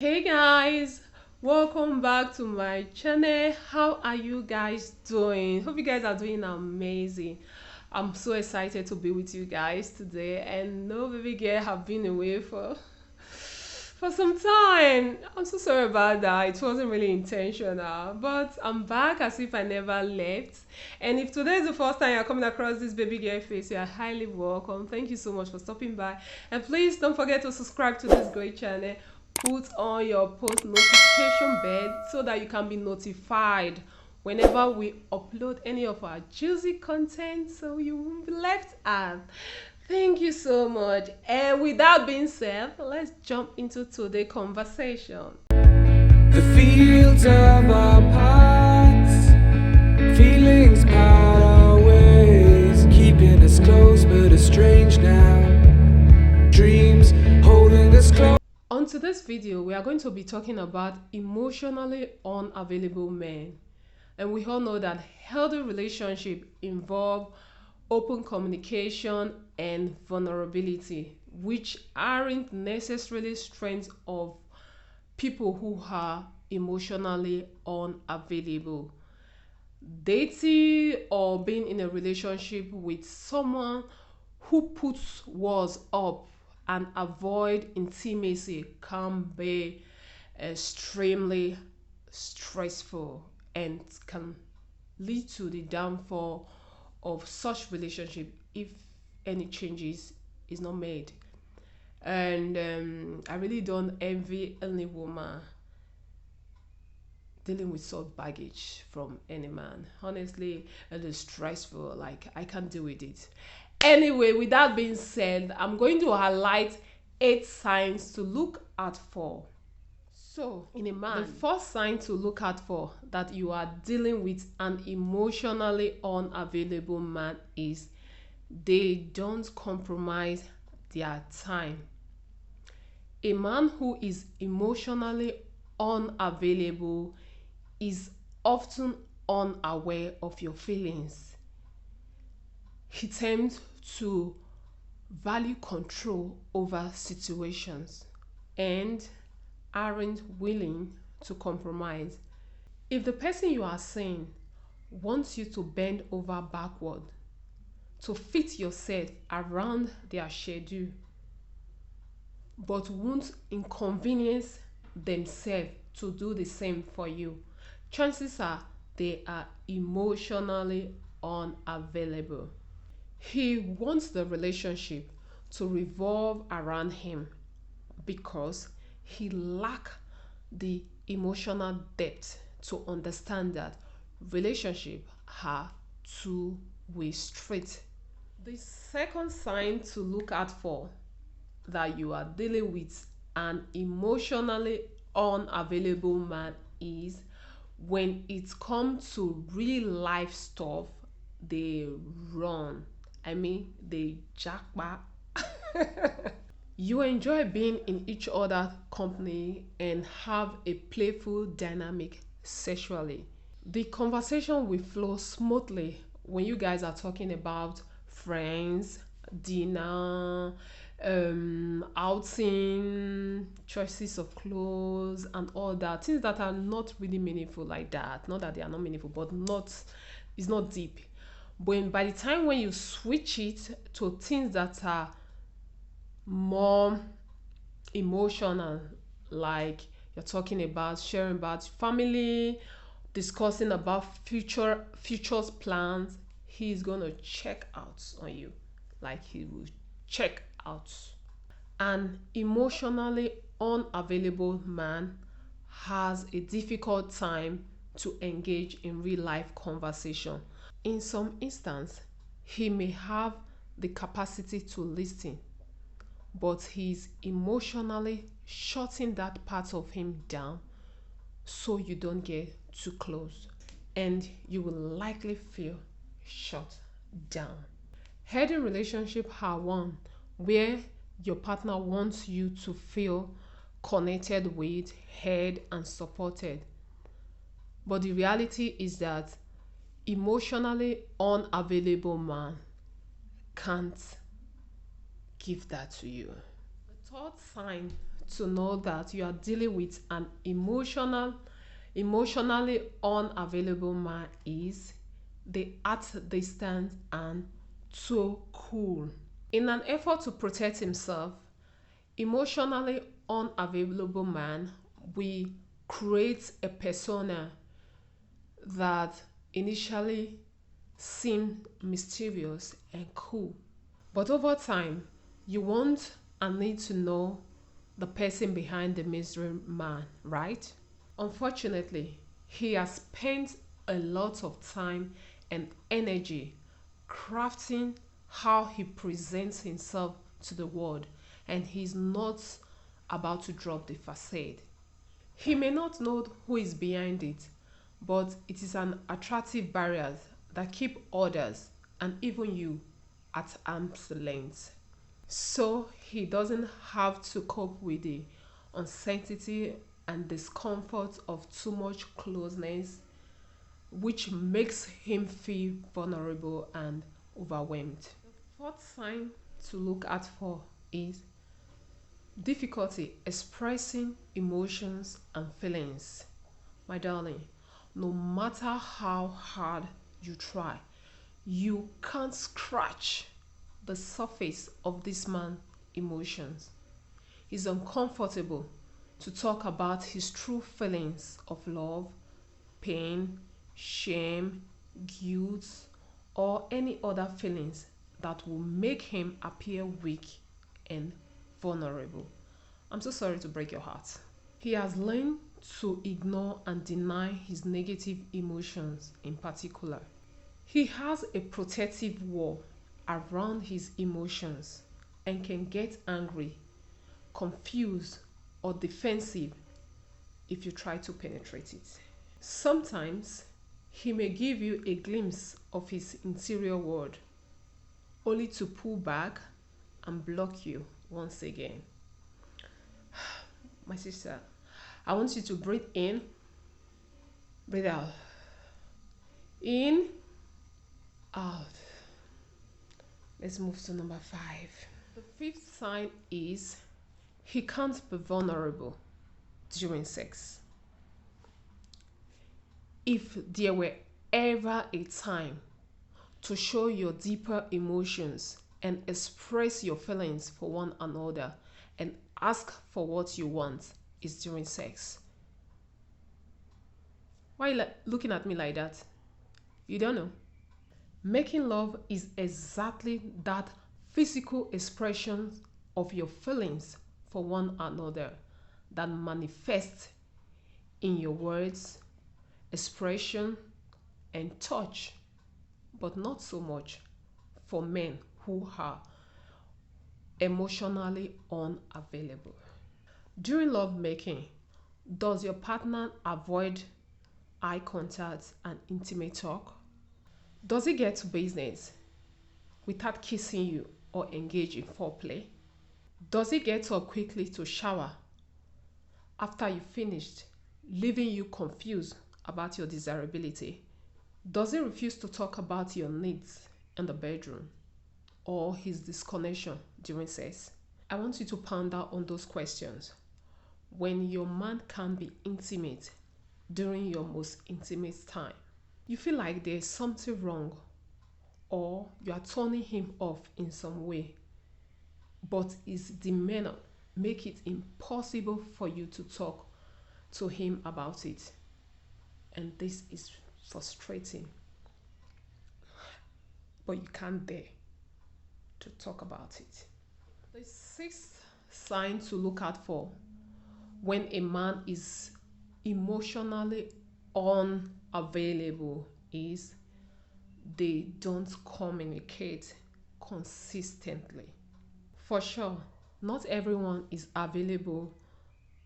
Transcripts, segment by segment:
Hey guys, welcome back to my channel. How are you guys doing? Hope you guys are doing amazing. I'm so excited to be with you guys today, and no, baby girl have been away for some time. I'm so sorry about that. It wasn't really intentional, but I'm back as if I never left. And if today is the first time you're coming across this baby girl face, you are highly welcome. Thank you so much for stopping by, and please don't forget to subscribe to this great channel. Put on your post notification bell so that you can be notified whenever we upload any of our juicy content, so you won't be left out. Thank you so much. And with that being said, let's jump into today's conversation. The fields of our paths, feelings part our ways, keeping us close but estranged now. Dreams holding us close. On today's video, we are going to be talking about emotionally unavailable men. And we all know that healthy relationships involve open communication and vulnerability, which aren't necessarily strengths of people who are emotionally unavailable. Dating or being in a relationship with someone who puts walls up and avoid intimacy can be extremely stressful and can lead to the downfall of such relationship if any changes is not made. And I really don't envy any woman dealing with such baggage from any man. Honestly, it is stressful. Like, I can't deal with it. Anyway, with that being said, I'm going to highlight 8 signs to look out for. So, in a man, the first sign to look out for that you are dealing with an emotionally unavailable man is they don't compromise their time. A man who is emotionally unavailable is often unaware of your feelings. He tends to value control over situations and aren't willing to compromise. If the person you are seeing wants you to bend over backward to fit yourself around their schedule, but won't inconvenience themselves to do the same for you, chances are they are emotionally unavailable. He wants the relationship to revolve around him because he lacks the emotional depth to understand that relationships are two-way street. The second sign to look out for that you are dealing with an emotionally unavailable man is when it comes to real life stuff, they run. I mean, they jackpot. You enjoy being in each other's company and have a playful dynamic sexually. The conversation will flow smoothly when you guys are talking about friends, dinner, outing, choices of clothes, and all that. Things that are not really meaningful like that. Not that they are not meaningful, but not it's not deep. But by the time when you switch it to things that are more emotional, like you're talking about sharing about family, discussing about futures plans, he's gonna check out on you. Like, he will check out. An emotionally unavailable man has a difficult time to engage in real life conversation. In some instances, he may have the capacity to listen, but he's emotionally shutting that part of him down so you don't get too close and you will likely feel shut down. Healthy relationships are one where your partner wants you to feel connected with, heard, and supported. But the reality is that emotionally unavailable man can't give that to you. The third sign to know that you are dealing with an emotionally unavailable man is the at distance and too cool. In an effort to protect himself, emotionally unavailable man will create a persona that initially seemed mysterious and cool. But over time, you want and need to know the person behind the mystery man, right? Unfortunately, he has spent a lot of time and energy crafting how he presents himself to the world, and he's not about to drop the facade. He may not know who is behind it, but it is an attractive barrier that keep others and even you at arm's length. So he doesn't have to cope with the uncertainty and discomfort of too much closeness, which makes him feel vulnerable and overwhelmed. The fourth sign to look out for is difficulty expressing emotions and feelings. My darling, no matter how hard you try, you can't scratch the surface of this man's emotions. He's uncomfortable to talk about his true feelings of love, pain, shame, guilt, or any other feelings that will make him appear weak and vulnerable. I'm so sorry to break your heart. He has learned to ignore and deny his negative emotions in particular. He has a protective wall around his emotions and can get angry, confused, or defensive if you try to penetrate it. Sometimes he may give you a glimpse of his interior world only to pull back and block you once again. My sister, I want you to breathe in, breathe out. In, out. Let's move to number 5. The fifth sign is he can't be vulnerable during sex. If there were ever a time to show your deeper emotions and express your feelings for one another and ask for what you want, is during sex. Why are you looking at me like that? You don't know. Making love is exactly that physical expression of your feelings for one another that manifests in your words, expression, and touch, but not so much for men who are emotionally unavailable. During lovemaking, does your partner avoid eye contact and intimate talk? Does he get to business without kissing you or engage in foreplay? Does he get up quickly to shower after you finished, leaving you confused about your desirability? Does he refuse to talk about your needs in the bedroom or his disconnection during sex? I want you to ponder on those questions. When your man can't be intimate during your most intimate time, you feel like there's something wrong or you are turning him off in some way, but his demeanor make it impossible for you to talk to him about it. And this is frustrating, but you can't dare to talk about it. The sixth sign to look out for when a man is emotionally unavailable is they don't communicate consistently. For sure, not everyone is available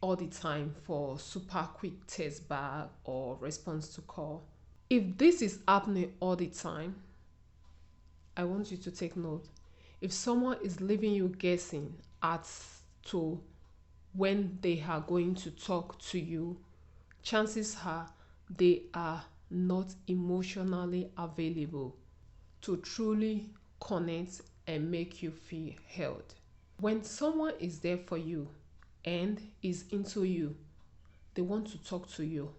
all the time for super quick text back or response to call. If this is happening all the time, I want you to take note. If someone is leaving you guessing as to when they are going to talk to you, chances are they are not emotionally available to truly connect and make you feel held. When someone is there for you and is into you. They want to talk to you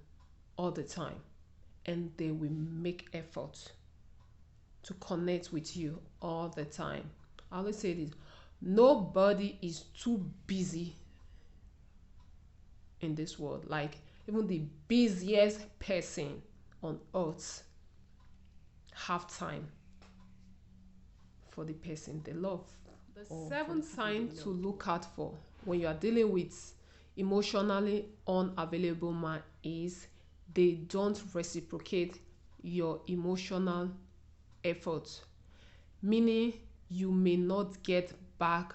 all the time, and they will make effort to connect with you all the time. I always say this: nobody is too busy in this world. Like, even the busiest person on earth have time for the person they love. The seventh sign to look out for when you are dealing with emotionally unavailable man is they don't reciprocate your emotional effort, meaning you may not get back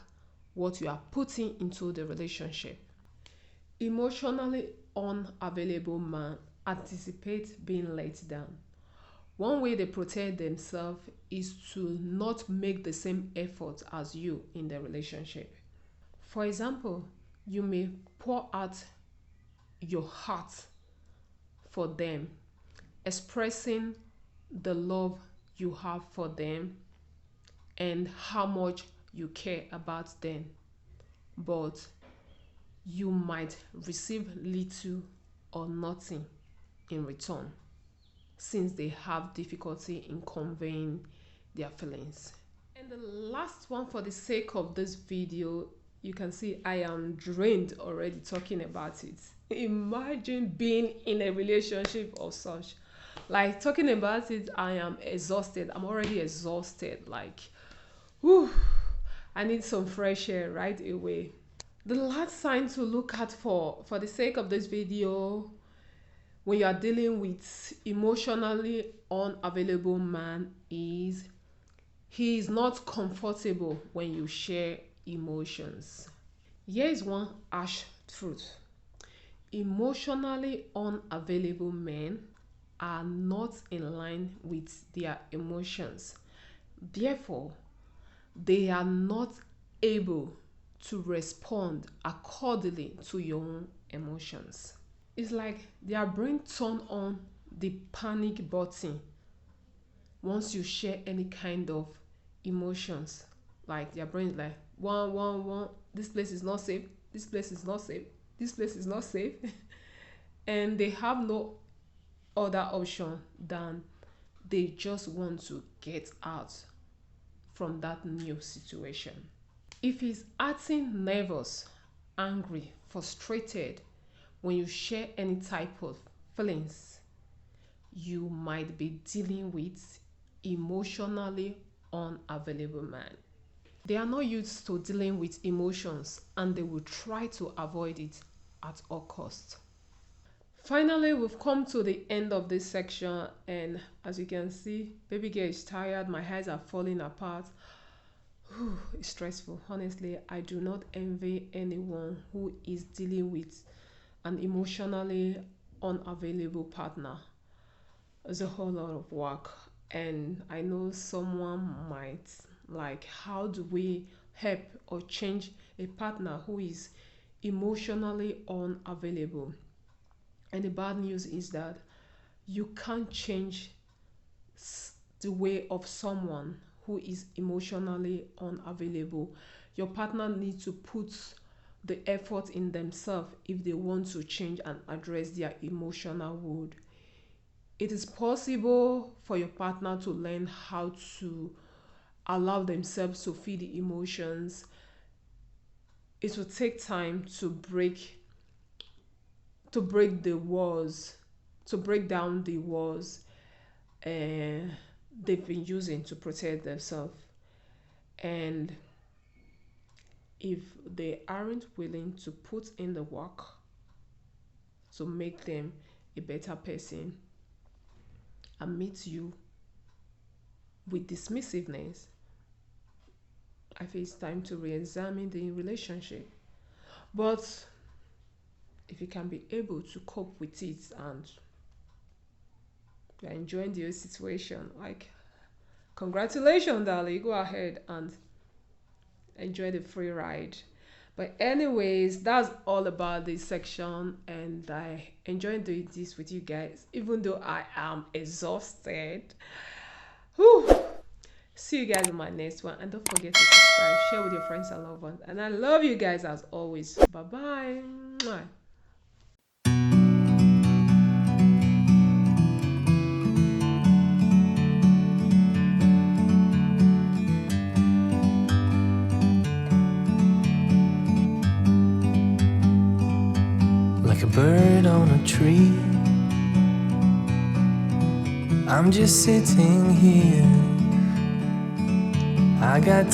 what you are putting into the relationship. Emotionally unavailable man anticipate being let down. One way they protect themselves is to not make the same effort as you in the relationship. For example, you may pour out your heart for them, expressing the love you have for them and how much you care about them, but you might receive little or nothing in return since they have difficulty in conveying their feelings. And the last one, for the sake of this video, you can see I am drained already talking about it. Imagine being in a relationship of such. Like, talking about it, I am exhausted. I'm already exhausted. Like, whew, I need some fresh air right away. The last sign to look out for the sake of this video, when you are dealing with emotionally unavailable man, is he is not comfortable when you share emotions. Here is one harsh truth: emotionally unavailable men are not in line with their emotions. Therefore, they are not able to respond accordingly to your own emotions. It's like their brain turn on the panic button once you share any kind of emotions. Like, their brain is like, one, this place is not safe, this place is not safe, this place is not safe. And they have no other option than they just want to get out from that new situation. If he's acting nervous, angry, frustrated when you share any type of feelings, you might be dealing with emotionally unavailable man. They are not used to dealing with emotions and they will try to avoid it at all costs. Finally, we've come to the end of this section, and as you can see, baby girl is tired, my eyes are falling apart. Whew, it's stressful. Honestly, I do not envy anyone who is dealing with an emotionally unavailable partner. It's a whole lot of work, and I know someone might like, how do we help or change a partner who is emotionally unavailable? And the bad news is that you can't change the way of someone who is emotionally unavailable. Your partner needs to put the effort in themselves if they want to change and address their emotional wound. It is possible for your partner to learn how to allow themselves to feel the emotions. It will take time to break the walls, to break down the walls they've been using to protect themselves. And if they aren't willing to put in the work to make them a better person and meet you with dismissiveness, I feel it's time to re-examine the relationship. But if you can be able to cope with it and you're enjoying the situation, like, congratulations, darling, go ahead and enjoy the free ride. But anyways, that's all about this section, and I enjoyed doing this with you guys even though I am exhausted. Whew. See you guys in my next one. And don't forget to subscribe, share with your friends and loved ones. And I love you guys as always. Bye bye. Like a bird on a tree, I'm just sitting here. I got